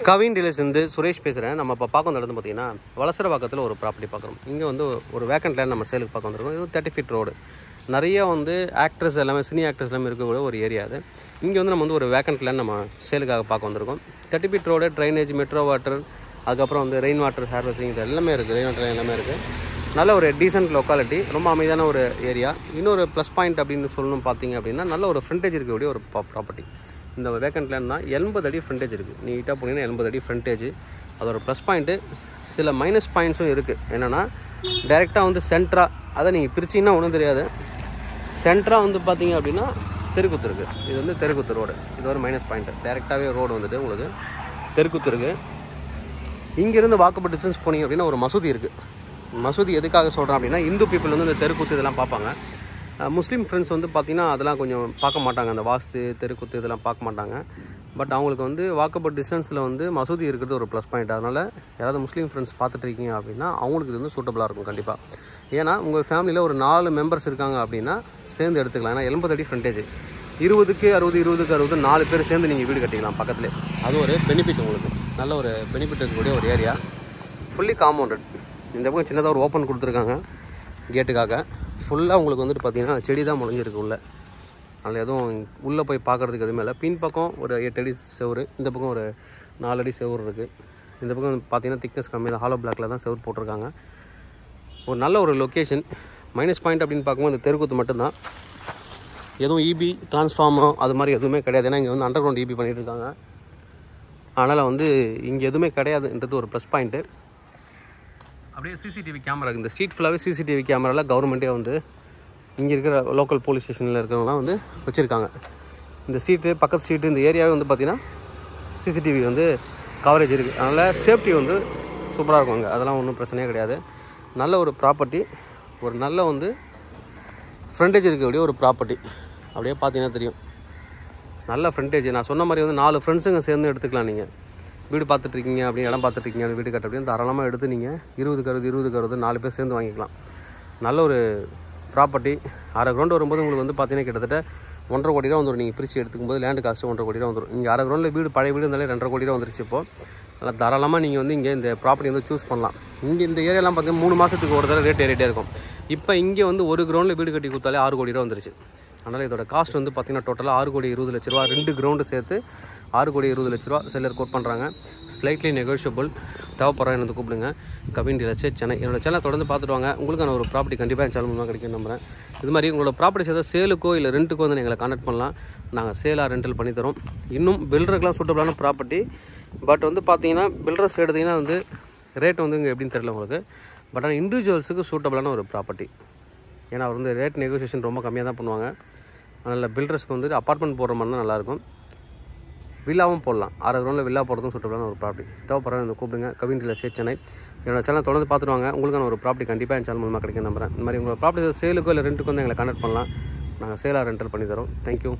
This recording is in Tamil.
கவின் டீலர்ஸ்லேருந்து சுரேஷ் பேசுகிறேன். நம்ம இப்போ பார்க்க வந்த இடத்துல பார்த்தீங்கன்னா வலசரவாக்கத்தில் ஒரு ப்ராப்பர்ட்டி பார்க்குறோம். இங்கே வந்து ஒரு வேக்கண்ட் லேண்ட் நம்ம சேலுக்கு பார்க்க வந்திருக்கோம். இது 30 feet ரோடு. நிறைய வந்து ஆக்ட்ரஸ் எல்லாமே சினி ஆக்ட்ரஸ் எல்லாமே இருக்கக்கூடிய ஒரு ஏரியா அது. இங்கே வந்து நம்ம வந்து ஒரு வேக்கண்ட் லேண்ட் நம்ம சேலுக்காக பார்க்க வந்திருக்கோம். 30 feet road, drainage, metro water, அதுக்கப்புறம் வந்து ரெயின் வாட்டர் ஹார்வெஸ்டிங், இது எல்லாமே இருக்குது. ரெயின் வாட்டர் எல்லாமே இருக்குது. நல்ல ஒரு டீசென்ட் லொக்காலிட்டி, ரொம்ப அமைதியான ஒரு ஏரியா. இன்னொரு ப்ளஸ் பாயிண்ட் அப்படின்னு சொல்லணும் பார்த்தீங்க அப்படின்னா நல்ல ஒரு ஃப்ரண்டேஜ் இருக்கக்கூடிய ஒரு ப்ராப்பர்ட்டி. இந்த வேக்கண்ட் லேண்ட் தான் 80 அடி ஃப்ரண்டேஜ் இருக்குது. நீட்டாக போனீங்கன்னா 80 அடி ஃப்ரண்டேஜ். அதோட ப்ளஸ் பாயிண்ட்டு சில மைனஸ் பாயிண்ட்ஸும் இருக்குது. என்னென்னா டைரெக்டாக வந்து சென்ட்ராக, அதை நீங்கள் பிரிச்சிங்கன்னா ஒன்றும் தெரியாது. சென்ட்ராக வந்து பார்த்தீங்க அப்படின்னா தெருக்குத்து இருக்குது. இது வந்து தெருக்குத்து ரோடு. இது ஒரு மைனஸ் பாயிண்ட்டு. டைரெக்டாகவே ரோடு வந்துட்டு உங்களுக்கு தெருக்குத்து இருக்குது. இங்கேருந்து வாக்கபிள் டிஸ்டன்ஸ் போனீங்க அப்படின்னா ஒரு மசூதி இருக்குது. மசூதி எதுக்காக சொல்கிறேன் அப்படின்னா இந்து பீப்புள் வந்து இந்த தெருக்குத்து இதெல்லாம் பார்ப்பாங்க. முஸ்லீம் ஃப்ரெண்ட்ஸ் வந்து பார்த்திங்கன்னா அதெல்லாம் கொஞ்சம் பார்க்க மாட்டாங்க. அந்த வாஸ்து, தெருக்குத்து இதெல்லாம் பார்க்க மாட்டாங்க. பட் அவங்களுக்கு வந்து வாக்கபிள் டிஸ்டன்ஸில் வந்து மசூதி இருக்கிறது ஒரு ப்ளஸ் பாயிண்ட். அதனால் யாராவது முஸ்லீம் ஃப்ரெண்ட்ஸ் பார்த்துட்ருக்கீங்க அப்படின்னா அவங்களுக்கு இது வந்து சூட்டபுளாக இருக்கும் கண்டிப்பாக. ஏன்னா உங்கள் ஃபேமிலியில் ஒரு 4 மெம்பர்ஸ் இருக்காங்க அப்படின்னா சேர்ந்து எடுத்துக்கலாம். ஏன்னா 80 அடி ஃப்ரண்டேஜ், 20க்கு 60, 20க்கு 60, 4 பேர் சேர்ந்து நீங்கள் வீடு கட்டிக்கலாம் பக்கத்துலேயே. அது ஒரு பெனிஃபிட் உங்களுக்கு. நல்ல ஒரு பெனிஃபிட் இருக்கக்கூடிய ஒரு ஏரியா. Fully compounded. இந்த பக்கம் சின்னதாக ஒரு ஓப்பன் கொடுத்துருக்காங்க கேட்டுக்காக. ஃபுல்லாக உங்களுக்கு வந்துட்டு பார்த்தீங்கன்னா செடி தான் முளைஞ்சிருக்கு உள்ளே. அதில் எதுவும் உள்ளே போய் பார்க்குறதுக்கு எதுவுமே இல்லை. பின் பக்கம் ஒரு 8 அடி செவுறு, இந்த பக்கம் ஒரு 4 அடி செவுறு இருக்குது. இந்த பக்கம் பார்த்தீங்கன்னா திக்னஸ் கம்மி தான், ஹாலோ பிளாக்கில் தான் செவுறு போட்டிருக்காங்க. ஒரு நல்ல ஒரு லொக்கேஷன். மைனஸ் பாயிண்ட் அப்படின்னு பார்க்கும்போது இந்த தெருக்குத்து மட்டும்தான். எதுவும் இபி டிரான்ஸ்ஃபார்மோ அது மாதிரி எதுவுமே கிடையாது. ஏன்னா இங்கே வந்து அண்டர் கிரவுண்ட் இபி பண்ணிகிட்டு இருக்காங்க. அதனால் வந்து இங்கே எதுவுமே கிடையாதுன்றது ஒரு ப்ளஸ் பாயிண்ட்டு. அப்படியே சிசிடிவி கேமரா இருக்குது. இந்த ஸ்ட்ரீட் ஃபுல்லாகவே சிசிடிவி கேமராவில் கவர்மெண்ட்டே வந்து இங்கே இருக்கிற லோக்கல் போலீஸ் ஸ்டேஷனில் இருக்கிறவங்களாம் வந்து வச்சுருக்காங்க. இந்த ஸ்ட்ரீட்டு, பக்கத்து ஸ்ட்ரீட்டு, இந்த ஏரியாவே வந்து பார்த்திங்கன்னா சிசிடிவி வந்து கவரேஜ் இருக்குது. அதனால் சேஃப்டி வந்து சூப்பராக இருக்கும் அங்கே. அதெல்லாம் ஒன்றும் பிரச்சனையே கிடையாது. நல்ல ஒரு ப்ராப்பர்ட்டி, ஒரு நல்ல வந்து ஃப்ரண்டேஜ் இருக்கக்கூடிய ஒரு ப்ராப்பர்ட்டி. அப்படியே பார்த்தீங்கன்னா தெரியும் நல்ல ஃப்ரண்டேஜ். நான் சொன்ன மாதிரி வந்து 4 ஃப்ரெண்ட்ஸுங்க சேர்ந்து எடுத்துக்கலாம். நீங்கள் வீடு பார்த்துட்ருக்கீங்க அப்படின்னு, இடம் பார்த்துட்ருக்கீங்க, வீடு கட்ட அப்படின்னு தாராளமாக எடுத்து நீங்கள் 20க்கு 60 4 பேர் சேர்ந்து வாங்கிக்கலாம். நல்ல ஒரு ப்ராப்பர்ட்டி. அரை கிரவுண்ட் வரும்போது உங்களுக்கு வந்து பார்த்தீங்கன்னா கிட்டத்தட்ட 1.5 கோடி ரூபா வந்துடும். நீங்கள் பிரித்து எடுத்துக்கும்போது லேண்டு காஸ்ட்டு 1.5 கோடி ரூபா வந்துடும். இங்கே அரை கிரவுண்டில் வீடு, பழைய வீடு இருந்தாலே 2.5 கோடி ரூபா வந்துருச்சு. இப்போது நல்லா தாராளமாக நீங்கள் வந்து இங்கே இந்த ப்ராப்பர்ட்டி வந்து சூஸ் பண்ணலாம். இங்கே இந்த ஏரியாலாம் பார்த்தீங்கன்னா 3 மாதத்துக்கு ஒரு தடவை ரேட் ஏறிட்டே இருக்கும். இப்போ இங்கே வந்து ஒரு கிரவுண்டில் வீடு கட்டி கொடுத்தாலே 6 கோடி ரூபா வந்துருச்சு. அதனால் இதோட காஸ்ட் வந்து பார்த்திங்கன்னா டோட்டலாக 6 கோடி 20 லட்ச ரூபா. 2 கிரவுண்டு சேர்த்து 6 கோடி 20 லட்ச ரூபா செல்லர் கோட் பண்ணுறாங்க. Slightly negotiable. தேவைப்படுறா எனக்கு கூப்பிடுங்க. கவின் டீலர்ஸ் சென்னை. என்னோட சேனலை தொடர்ந்து பார்த்துட்டு வாங்க. உங்களுக்கான ஒரு ப்ராப்பர்ட்டி கண்டிப்பாக என் சேனல் மூலமாக கிடைக்கும் நம்புறேன். இது மாதிரி உங்களோட ப்ராப்பர்ட்டிஸ் ஏதாவது சேலுக்கோ இல்லை ரெண்ட்டுக்கோ வந்து எங்களை கான்டாக்ட் பண்ணலாம். நாங்கள் சேலாக ரெண்டல் பண்ணித்தரோம். இன்னும் பில்டருக்கெலாம் சூட்டபிளான ப்ராப்பர்ட்டி. பட் வந்து பார்த்தீங்கன்னா பில்டர்ஸ் எடுத்திங்கன்னா வந்து ரேட் வந்து இங்கே எப்படின்னு தெரியல உங்களுக்கு. பட் ஆனால் இண்டிவிஜுவல்ஸுக்கு சூட்டபிளான ஒரு ப்ராப்பர்ட்டி. ஏன்னா அவர் வந்து ரேட் நெகோசியேஷன் ரொம்ப கம்மியாக தான் பண்ணுவாங்க. அதனால் பில்டர்ஸ்க்கு வந்து அப்பார்ட்மெண்ட் போடுற மாதிரி தான் நல்லாயிருக்கும். வில்லாவும் போடலாம். 6 கிரவுண்டில் வில்லா போடுறதும் சூட்டபிளான ஒரு ப்ராப்பர்ட்டி. தேவைப்படுற வந்து கூப்பிடுங்க. கவின் டீலர்ஸ் சென்னை. என்னோட சேனல் தொடர்ந்து பார்த்துட்டு வாங்க. உங்களுக்கான ஒரு ப்ராப்பர்ட்டி கண்டிப்பாக என் சேனல் மூலமாக கிடைக்கும் நம்புறேன். இந்த மாதிரி உங்களோட ப்ராப்பர்ட்டி சேலுக்கோ இல்லை ரெண்ட்டுக்கோ வந்து எங்களை கான்டாக்ட் பண்ணலாம். நாங்கள் சேலாக ரெண்டல் பண்ணி தரோம். தேங்க்யூ.